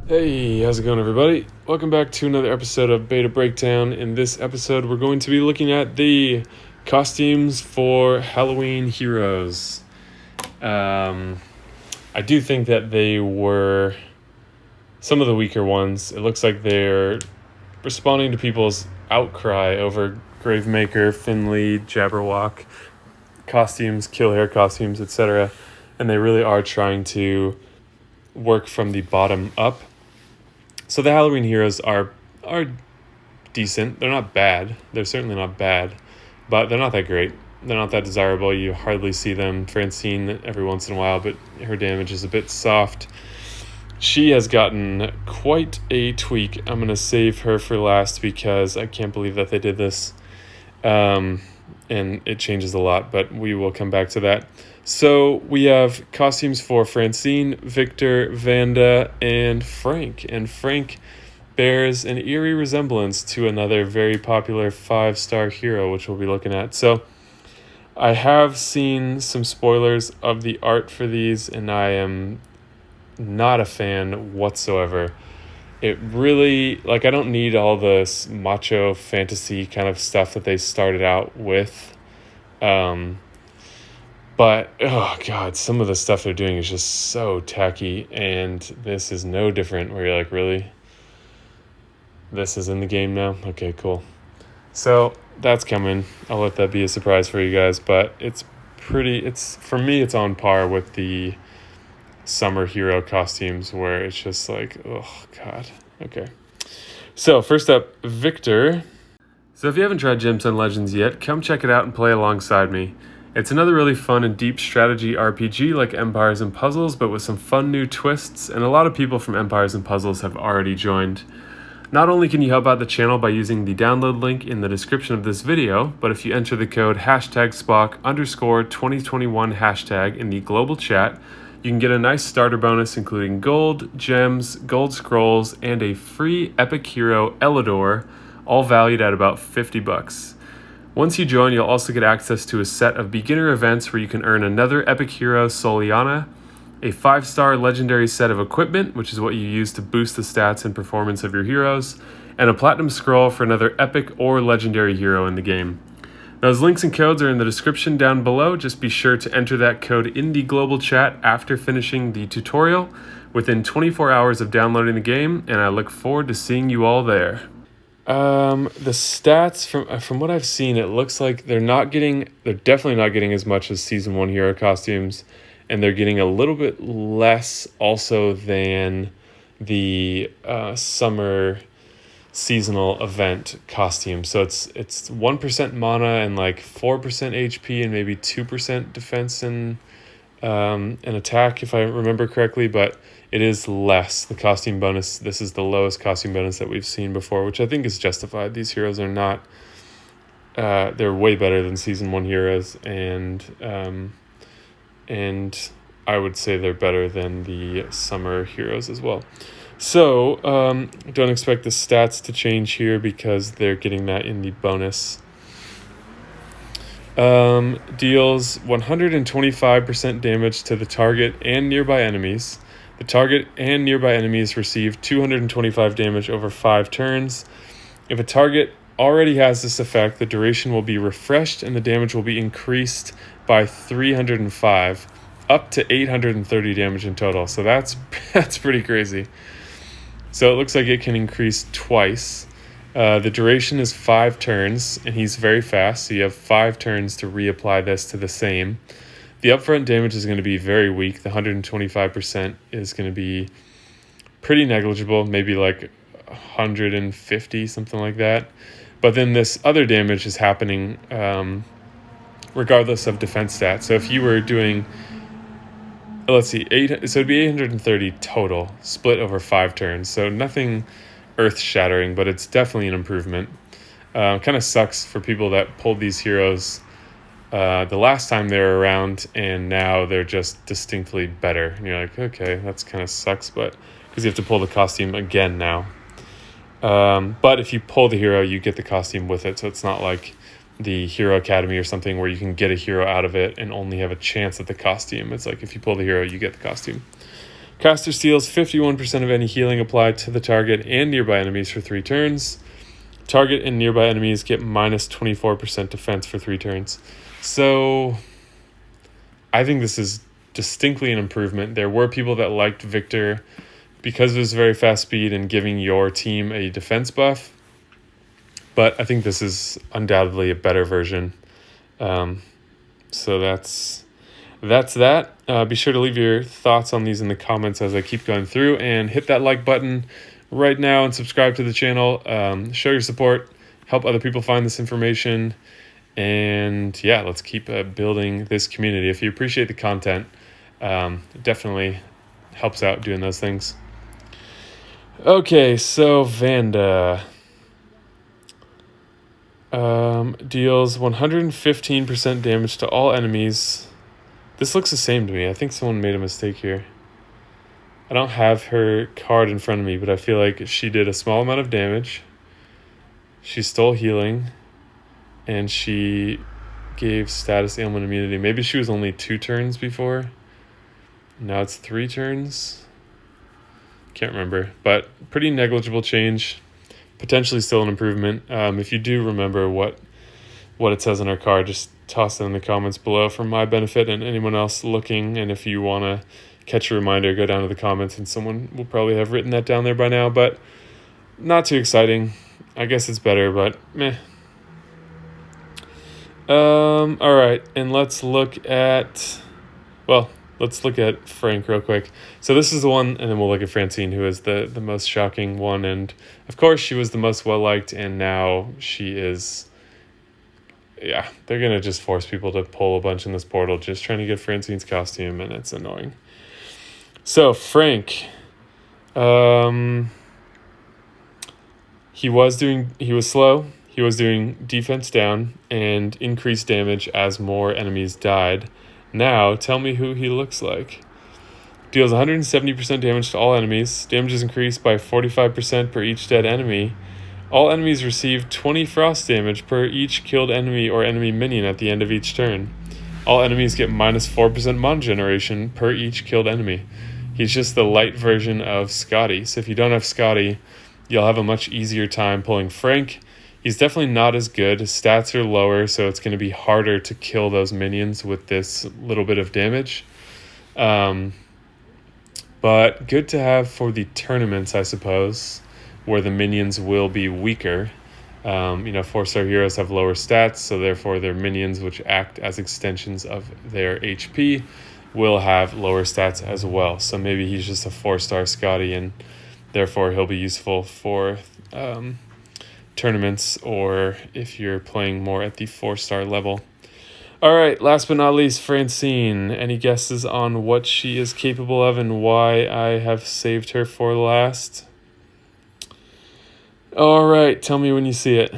Hey, how's it going, everybody? Welcome back to another episode of Beta Breakdown. In this episode, we're going to be looking at the costumes for Halloween heroes. I do think that they were some of the weaker ones. It looks like they're responding to people's outcry over Gravemaker, Finley, Jabberwock costumes, Kill Hair costumes, etc. And they really are trying to work from the bottom up. So the Halloween heroes are decent. They're not bad. They're certainly not bad, but they're not that great. They're not that desirable. You hardly see them. Francine every once in a while, but her damage is a bit soft. She has gotten quite a tweak. I'm going to save her for last because I can't believe that they did this. And it changes a lot, but we will come back to that. So we have costumes for Francine, Victor, Vanda, and Frank. And Frank bears an eerie resemblance to another very popular 5-star hero, which we'll be looking at. So I have seen some spoilers of the art for these, and I am not a fan whatsoever. It really, I don't need all this macho fantasy kind of stuff that they started out with. But, oh God, some of the stuff they're doing is just so tacky, and this is no different, where you're like, really? This is in the game now? Okay, cool. So, that's coming. I'll let that be a surprise for you guys, but for me, it's on par with the summer hero costumes, where it's just like, oh God, okay. So, first up, Victor. So if you haven't tried Gemstone Legends yet, come check it out and play alongside me. It's another really fun and deep strategy RPG like Empires and Puzzles, but with some fun new twists, and a lot of people from Empires and Puzzles have already joined. Not only can you help out the channel by using the download link in the description of this video, but if you enter the code #Spock_2021 hashtag in the global chat, you can get a nice starter bonus including gold, gems, gold scrolls, and a free epic hero Elidor, all valued at about $50. Once you join, you'll also get access to a set of beginner events where you can earn another epic hero Soliana, a 5-star legendary set of equipment, which is what you use to boost the stats and performance of your heroes, and a platinum scroll for another epic or legendary hero in the game. Those links and codes are in the description down below. Just be sure to enter that code in the global chat after finishing the tutorial within 24 hours of downloading the game, and I look forward to seeing you all there. The stats from what I've seen, it looks like they're definitely not getting as much as Season 1 hero costumes, and they're getting a little bit less also than the summer seasonal event costume. So it's 1% mana and 4% HP and maybe 2% defense and attack, if I remember correctly, but it is less. The costume bonus, this is the lowest costume bonus that we've seen before, which I think is justified. These heroes are not, they're way better than Season 1 heroes, and I would say they're better than the summer heroes as well. So, don't expect the stats to change here because they're getting that in the bonus. Deals 125% damage to the target and nearby enemies. The target and nearby enemies receive 225 damage over 5 turns. If a target already has this effect, the duration will be refreshed and the damage will be increased by 305, up to 830 damage in total. So that's pretty crazy. So it looks like it can increase twice. The duration is 5 turns, and he's very fast, so you have 5 turns to reapply this to the same. The upfront damage is going to be very weak. The 125% is going to be pretty negligible, maybe 150, something like that. But then this other damage is happening regardless of defense stats. So if you were doing, let's see, so it'd be 830 total, split over 5 turns. So nothing earth-shattering, but it's definitely an improvement. Kind of sucks for people that pulled these heroes the last time they were around, and now they're just distinctly better. And you're like, okay, that's kind of sucks, but because you have to pull the costume again now. But if you pull the hero, you get the costume with it, so it's not like the Hero Academy or something where you can get a hero out of it and only have a chance at the costume. It's like if you pull the hero, you get the costume. Caster steals 51% of any healing applied to the target and nearby enemies for 3 turns. Target and nearby enemies get minus 24% defense for 3 turns. So I think this is distinctly an improvement. There were people that liked Victor because of his very fast speed and giving your team a defense buff. But I think this is undoubtedly a better version. So that's that. Be sure to leave your thoughts on these in the comments as I keep going through, and hit that like button right now and subscribe to the channel. Show your support, help other people find this information, and yeah, let's keep building this community. If you appreciate the content, it definitely helps out doing those things. Okay, so Vanda deals 115% damage to all enemies. This looks the same to me. I think someone made a mistake here. I don't have her card in front of me, but I feel like she did a small amount of damage. She stole healing, and she gave status ailment immunity. Maybe she was only 2 turns before. Now it's 3 turns. Can't remember, but pretty negligible change. Potentially still an improvement. If you do remember what it says on our card, just toss it in the comments below for my benefit and anyone else looking. And if you want to catch a reminder, go down to the comments and someone will probably have written that down there by now, but not too exciting. I guess it's better, but meh. All right, and let's look at Frank real quick. So this is the one, and then we'll look at Francine, who is the most shocking one. And of course, she was the most well-liked, and now she is... Yeah, they're going to just force people to pull a bunch in this portal, just trying to get Francine's costume, and it's annoying. So, Frank. He was slow. He was doing defense down and increased damage as more enemies died. Now, tell me who he looks like. Deals 170% damage to all enemies. Damage is increased by 45% per each dead enemy. All enemies receive 20 frost damage per each killed enemy or enemy minion at the end of each turn. All enemies get minus 4% mon generation per each killed enemy. He's just the light version of Scotty. So if you don't have Scotty, you'll have a much easier time pulling Frank. He's definitely not as good. His stats are lower, so it's going to be harder to kill those minions with this little bit of damage. But good to have for the tournaments, I suppose, where the minions will be weaker. 4-star heroes have lower stats, so therefore their minions, which act as extensions of their HP, will have lower stats as well. So maybe he's just a 4-star Scotty, and therefore he'll be useful for tournaments, or if you're playing more at the 4-star level. All right, last but not least, Francine. Any guesses on what she is capable of and why I have saved her for last? All right, tell me when you see it.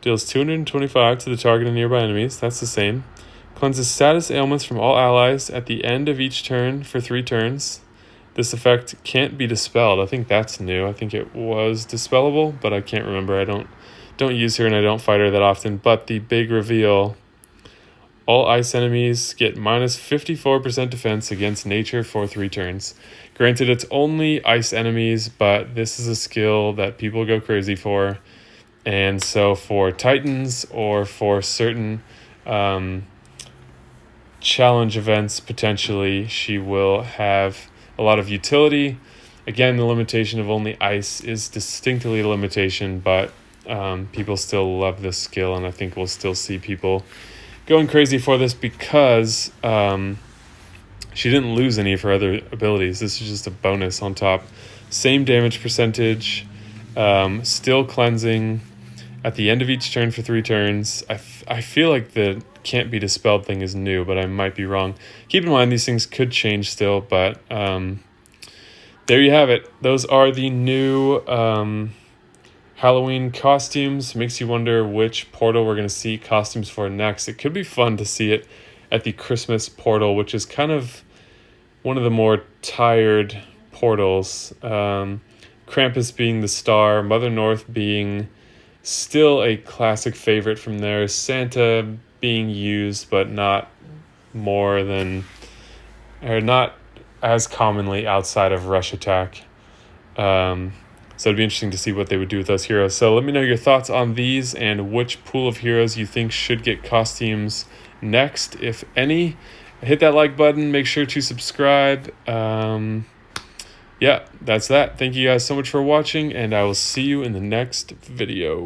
Deals 225 to the target and nearby enemies. That's the same. Cleanses status ailments from all allies at the end of each turn for 3 turns. This effect can't be dispelled. I think that's new. I think it was dispellable, but I can't remember. I don't use her and I don't fight her that often. But the big reveal: all ice enemies get minus 54% defense against nature for 3 turns. Granted, it's only ice enemies, but this is a skill that people go crazy for. And so for Titans or for certain challenge events, potentially, she will have a lot of utility. Again, the limitation of only ice is distinctly a limitation, but people still love this skill, and I think we'll still see people going crazy for this because she didn't lose any of her other abilities. This is just a bonus on top. Same damage percentage, still cleansing at the end of each turn for 3 turns. I feel like the can't be dispelled thing is new, but I might be wrong. Keep in mind these things could change still, but there you have it. Those are the new Halloween costumes. Makes you wonder which portal we're going to see costumes for next. It could be fun to see it at the Christmas portal, which is kind of one of the more tired portals. Krampus being the star, Mother North being still a classic favorite from there, Santa being used but not more than or not as commonly outside of Rush Attack. So it'd be interesting to see what they would do with those heroes. So let me know your thoughts on these and which pool of heroes you think should get costumes next, if any. Hit that like button. Make sure to subscribe. Yeah, that's that. Thank you guys so much for watching, and I will see you in the next video.